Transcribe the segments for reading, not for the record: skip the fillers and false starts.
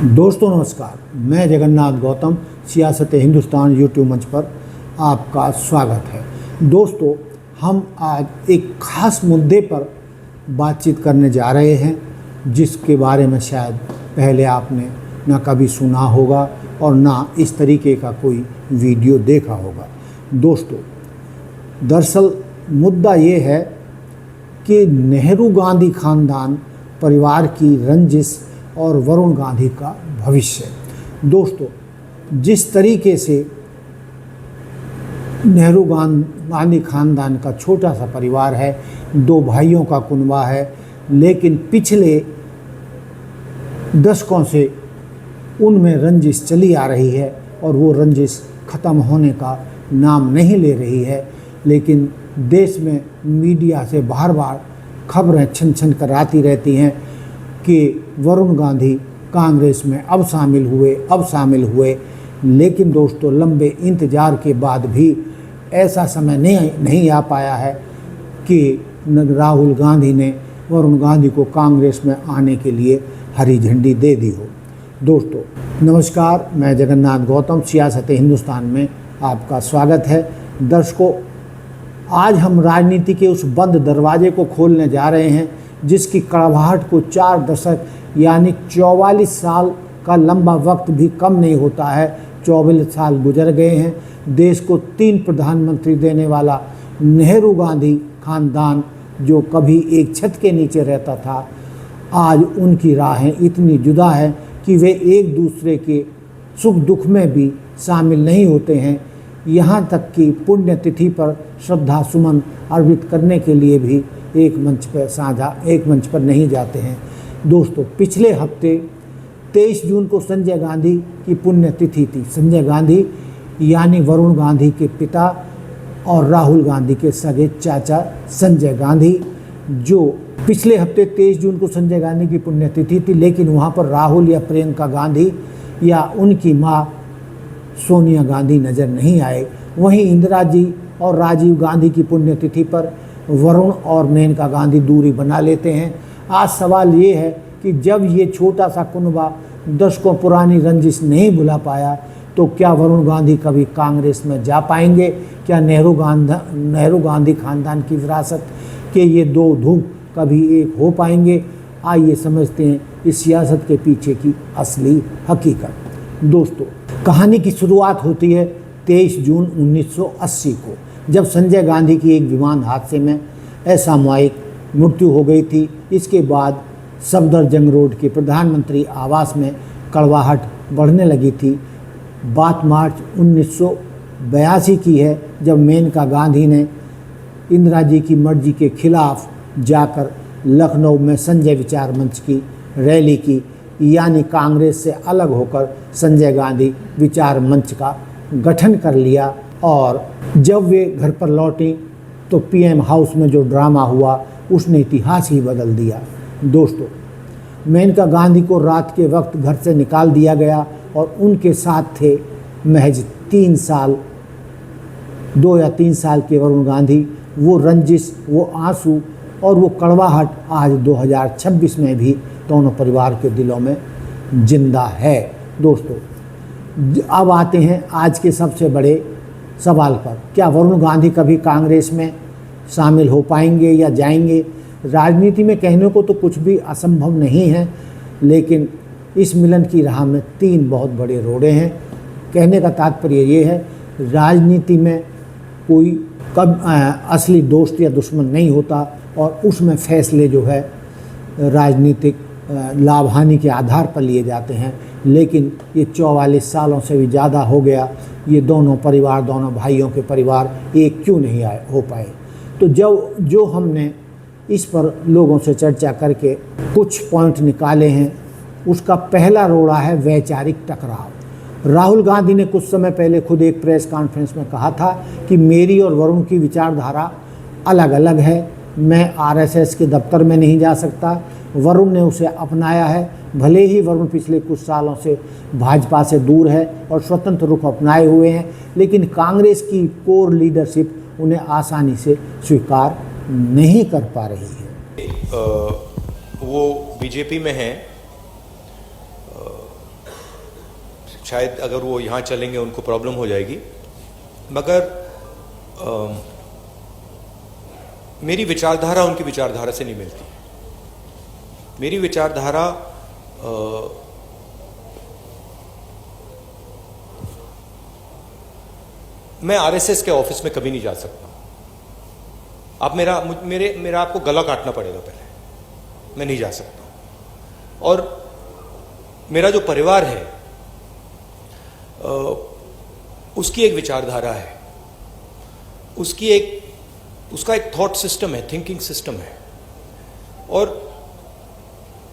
दोस्तों नमस्कार, मैं जगन्नाथ गौतम सियासत हिंदुस्तान यूट्यूब मंच पर आपका स्वागत है। दोस्तों, हम आज एक ख़ास मुद्दे पर बातचीत करने जा रहे हैं जिसके बारे में शायद पहले आपने ना कभी सुना होगा और ना इस तरीके का कोई वीडियो देखा होगा। दोस्तों, दरअसल मुद्दा ये है कि नेहरू गांधी खानदान परिवार की रंजिश और वरुण गांधी का भविष्य। दोस्तों, जिस तरीके से नेहरू गांधी खानदान का छोटा सा परिवार है, दो भाइयों का कुनबा है, लेकिन पिछले दशकों से उनमें रंजिश चली आ रही है और वो रंजिश ख़त्म होने का नाम नहीं ले रही है। लेकिन देश में मीडिया से बार बार खबरें छन छन कर आती रहती हैं कि वरुण गांधी कांग्रेस में अब शामिल हुए। लेकिन दोस्तों, लंबे इंतज़ार के बाद भी ऐसा समय नहीं आ पाया है कि राहुल गांधी ने वरुण गांधी को कांग्रेस में आने के लिए हरी झंडी दे दी हो। दोस्तों नमस्कार, मैं जगन्नाथ गौतम सियासत हिंदुस्तान में आपका स्वागत है। दर्शकों, आज हम राजनीति के उस बंद दरवाजे को खोलने जा रहे हैं जिसकी कड़वाहट को 4 दशक यानी 44 साल का लंबा वक्त भी कम नहीं होता है। 44 साल गुजर गए हैं। देश को 3 प्रधानमंत्री देने वाला नेहरू गांधी खानदान, जो कभी एक छत के नीचे रहता था, आज उनकी राहें इतनी जुदा हैं कि वे एक दूसरे के सुख दुख में भी शामिल नहीं होते हैं। यहाँ तक कि पुण्यतिथि पर श्रद्धा सुमन अर्पित करने के लिए भी एक मंच पर नहीं जाते हैं। दोस्तों, पिछले हफ्ते 23 जून को संजय गांधी की पुण्यतिथि थी। संजय गांधी यानी वरुण गांधी के पिता और राहुल गांधी के सगे चाचा संजय गांधी, जो पिछले हफ्ते 23 जून को संजय गांधी की पुण्यतिथि थी, लेकिन वहाँ पर राहुल या प्रियंका गांधी या उनकी माँ सोनिया गांधी नज़र नहीं आए। वहीं इंदिरा जी और राजीव गांधी की पुण्यतिथि पर वरुण और मेनका गांधी दूरी बना लेते हैं। आज सवाल ये है कि जब ये छोटा सा कुनबा दशकों पुरानी रंजिश नहीं भुला पाया, तो क्या वरुण गांधी कभी कांग्रेस में जा पाएंगे? क्या नेहरू गांधी खानदान की विरासत के ये दो धूप कभी एक हो पाएंगे? आइए समझते हैं इस सियासत के पीछे की असली हकीकत। दोस्तों, कहानी की शुरुआत होती है 23 जून 1980 को, जब संजय गांधी की एक विमान हादसे में असामयिक मृत्यु हो गई थी। इसके बाद सफदरजंग रोड के प्रधानमंत्री आवास में कड़वाहट बढ़ने लगी थी। बात मार्च 1982 की है, जब मेनका गांधी ने इंदिरा जी की मर्जी के खिलाफ जाकर लखनऊ में संजय विचार मंच की रैली की, यानी कांग्रेस से अलग होकर संजय गांधी विचार मंच का गठन कर लिया। और जब वे घर पर लौटी तो पीएम हाउस में जो ड्रामा हुआ उसने इतिहास ही बदल दिया। दोस्तों, मेनका गांधी को रात के वक्त घर से निकाल दिया गया और उनके साथ थे महज 2 या 3 साल के वरुण गांधी। वो रंजिश, वो आंसू और वो कड़वाहट आज 2026 में भी दोनों परिवार के दिलों में जिंदा है। दोस्तों, अब आते हैं आज के सबसे बड़े सवाल पर, क्या वरुण गांधी कभी कांग्रेस में शामिल हो पाएंगे या जाएंगे? राजनीति में कहने को तो कुछ भी असंभव नहीं है, लेकिन इस मिलन की राह में 3 बहुत बड़े रोड़े हैं। कहने का तात्पर्य ये है, राजनीति में कोई असली दोस्त या दुश्मन नहीं होता और उसमें फैसले जो है राजनीतिक लाभ हानि के आधार पर लिए जाते हैं। लेकिन ये 44 सालों से भी ज़्यादा हो गया, ये दोनों भाइयों के परिवार एक क्यों नहीं हो पाए? तो जो हमने इस पर लोगों से चर्चा करके कुछ पॉइंट निकाले हैं, उसका पहला रोड़ा है वैचारिक टकराव। राहुल गांधी ने कुछ समय पहले खुद एक प्रेस कॉन्फ्रेंस में कहा था कि मेरी और वरुण की विचारधारा अलग अलग है। मैं आरएसएस के दफ्तर में नहीं जा सकता। वरुण ने उसे अपनाया है। भले ही वरुण पिछले कुछ सालों से भाजपा से दूर है और स्वतंत्र रुख अपनाए हुए हैं, लेकिन कांग्रेस की कोर लीडरशिप उन्हें आसानी से स्वीकार नहीं कर पा रही है। वो बीजेपी में हैं, शायद अगर वो यहाँ चलेंगे उनको प्रॉब्लम हो जाएगी, मगर मेरी विचारधारा उनकी विचारधारा से नहीं मिलती। मेरी विचारधारा मैं आरएसएस के ऑफिस में कभी नहीं जा सकता। आप मेरा आपको गला काटना पड़ेगा पहले, मैं नहीं जा सकता। और मेरा जो परिवार है उसकी एक विचारधारा है, उसका एक थॉट सिस्टम है, थिंकिंग सिस्टम है। और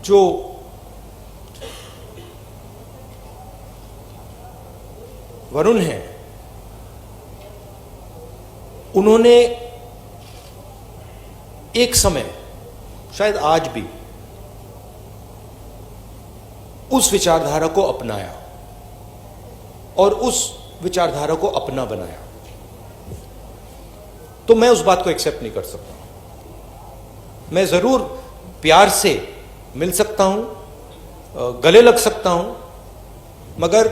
जो वरुण है, उन्होंने एक समय, शायद आज भी, उस विचारधारा को अपनाया और उस विचारधारा को अपना बनाया। तो मैं उस बात को एक्सेप्ट नहीं कर सकता। मैं जरूर प्यार से मिल सकता हूं, गले लग सकता हूं, मगर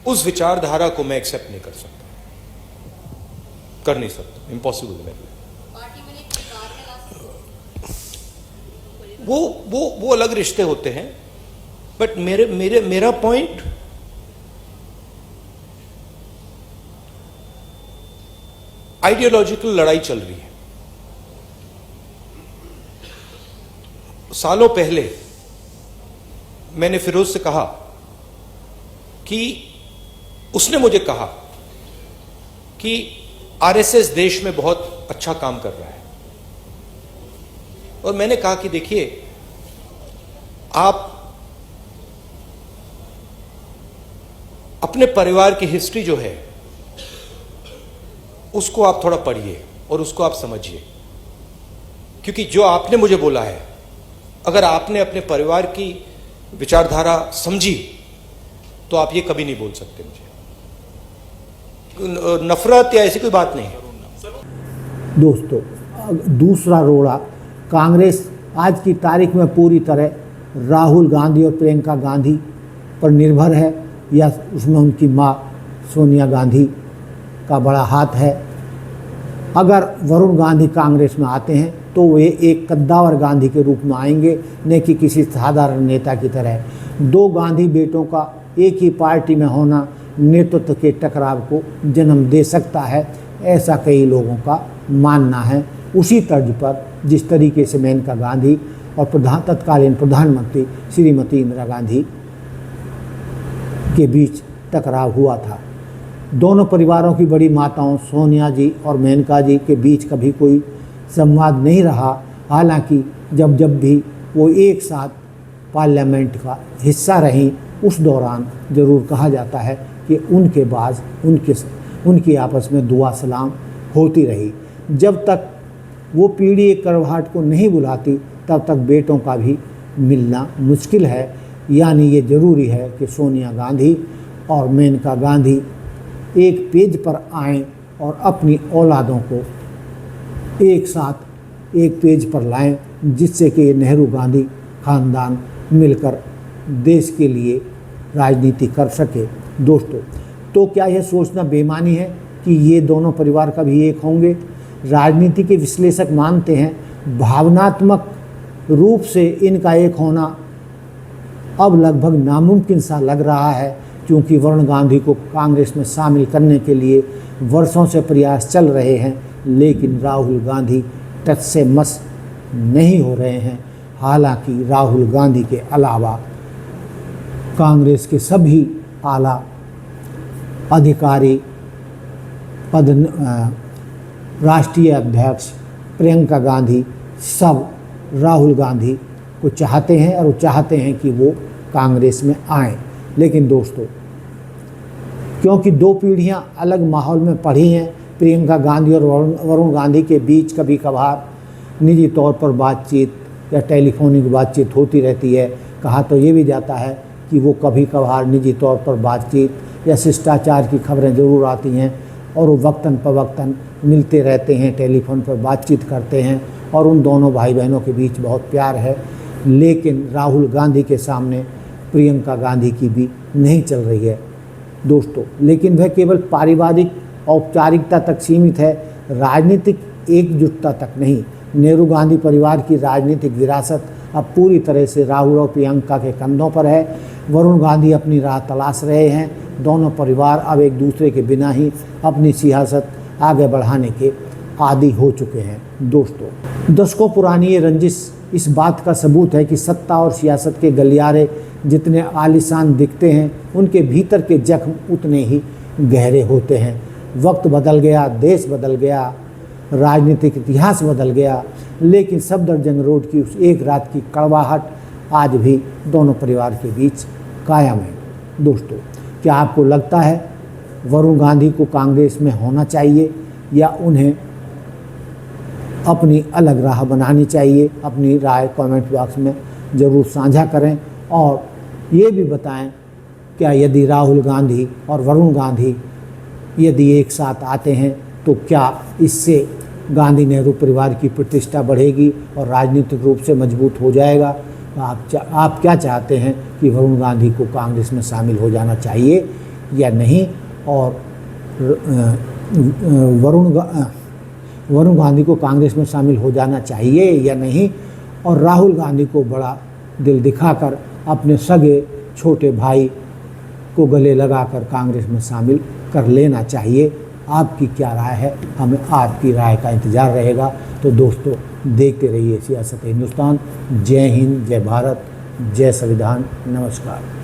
उस विचारधारा को मैं एक्सेप्ट नहीं कर सकता, कर नहीं सकता, इम्पॉसिबल है मेरे लिए। वो अलग रिश्ते होते हैं, बट मेरा पॉइंट आइडियोलॉजिकल लड़ाई चल रही है। सालों पहले मैंने फिरोज से कहा कि उसने मुझे कहा कि आरएसएस देश में बहुत अच्छा काम कर रहा है, और मैंने कहा कि देखिए, आप अपने परिवार की हिस्ट्री जो है उसको आप थोड़ा पढ़िए और उसको आप समझिए, क्योंकि जो आपने मुझे बोला है, अगर आपने अपने परिवार की विचारधारा समझी तो आप ये कभी नहीं बोल सकते मुझे। नफरत या ऐसी कोई बात नहीं है। दोस्तों, दूसरा रोड़ा कांग्रेस आज की तारीख में पूरी तरह राहुल गांधी और प्रियंका गांधी पर निर्भर है, या उसमें उनकी मां सोनिया गांधी का बड़ा हाथ है। अगर वरुण गांधी कांग्रेस में आते हैं तो वे एक कद्दावर गांधी के रूप में आएंगे, न कि किसी साधारण नेता की तरह। दो गांधी बेटों का एक ही पार्टी में होना नेतृत्व के टकराव को जन्म दे सकता है, ऐसा कई लोगों का मानना है। उसी तर्ज पर जिस तरीके से मेनका गांधी और तत्कालीन प्रधानमंत्री श्रीमती इंदिरा गांधी के बीच टकराव हुआ था, दोनों परिवारों की बड़ी माताओं सोनिया जी और मेनका जी के बीच कभी कोई संवाद नहीं रहा। हालांकि जब जब भी वो एक साथ पार्लियामेंट का हिस्सा रहीं, उस दौरान ज़रूर कहा जाता है कि उनके बाद उनकी आपस में दुआ सलाम होती रही। जब तक वो पीढ़ी एक करवाहट को नहीं बुलाती, तब तक बेटों का भी मिलना मुश्किल है। यानी ये ज़रूरी है कि सोनिया गांधी और मेनका गांधी एक पेज पर आएं और अपनी औलादों को एक साथ एक पेज पर लाएं, जिससे कि नेहरू गांधी खानदान मिलकर देश के लिए राजनीति कर सके। दोस्तों, तो क्या यह सोचना बेईमानी है कि ये दोनों परिवार कभी एक होंगे? राजनीति के विश्लेषक मानते हैं भावनात्मक रूप से इनका एक होना अब लगभग नामुमकिन सा लग रहा है, क्योंकि वरुण गांधी को कांग्रेस में शामिल करने के लिए वर्षों से प्रयास चल रहे हैं, लेकिन राहुल गांधी टच से मस नहीं हो रहे हैं। हालांकि राहुल गांधी के अलावा कांग्रेस के सभी आला अधिकारी, राष्ट्रीय अध्यक्ष प्रियंका गांधी, सब राहुल गांधी को चाहते हैं और वो चाहते हैं कि वो कांग्रेस में आएं। लेकिन दोस्तों, क्योंकि दो पीढ़ियां अलग माहौल में पढ़ी हैं, प्रियंका गांधी और वरुण गांधी के बीच कभी कभार निजी तौर पर बातचीत या टेलीफोनिक बातचीत होती रहती है। कहा तो ये भी जाता है कि वो कभी कभार निजी तौर पर बातचीत या शिष्टाचार की खबरें ज़रूर आती हैं, और वो वक्तन पवक्तन मिलते रहते हैं, टेलीफोन पर बातचीत करते हैं, और उन दोनों भाई बहनों के बीच बहुत प्यार है। लेकिन राहुल गांधी के सामने प्रियंका गांधी की भी नहीं चल रही है दोस्तों। लेकिन वह केवल पारिवारिक औपचारिकता तक सीमित है, राजनीतिक एकजुटता तक नहीं। नेहरू गांधी परिवार की राजनीतिक विरासत अब पूरी तरह से राहुल और प्रियंका के कंधों पर है। वरुण गांधी अपनी राह तलाश रहे हैं। दोनों परिवार अब एक दूसरे के बिना ही अपनी सियासत आगे बढ़ाने के आदी हो चुके हैं दोस्तों। दशकों पुरानी ये रंजिश इस बात का सबूत है कि सत्ता और सियासत के गलियारे जितने आलीशान दिखते हैं, उनके भीतर के जख्म उतने ही गहरे होते हैं। वक्त बदल गया, देश बदल गया, राजनीतिक इतिहास बदल गया, लेकिन सफदरजंग रोड की उस एक रात की कड़वाहट आज भी दोनों परिवार के बीच कायम है दोस्तों। क्या आपको लगता है वरुण गांधी को कांग्रेस में होना चाहिए या उन्हें अपनी अलग राह बनानी चाहिए? अपनी राय कमेंट बॉक्स में ज़रूर साझा करें और ये भी बताएं क्या यदि राहुल गांधी और वरुण गांधी यदि एक साथ आते हैं तो क्या इससे गांधी नेहरू परिवार की प्रतिष्ठा बढ़ेगी और राजनीतिक रूप से मजबूत हो जाएगा? आप क्या चाहते हैं कि वरुण गांधी को कांग्रेस में शामिल हो जाना चाहिए या नहीं, और वरुण गांधी को कांग्रेस में शामिल हो जाना चाहिए या नहीं, और राहुल गांधी को बड़ा दिल दिखाकर अपने सगे छोटे भाई को गले लगाकर कांग्रेस में शामिल कर लेना चाहिए? आपकी क्या राय है? हमें आपकी राय का इंतज़ार रहेगा। तो दोस्तों देखते रहिए सियासत हिंदुस्तान। जय हिंद, जय भारत, जय संविधान। नमस्कार।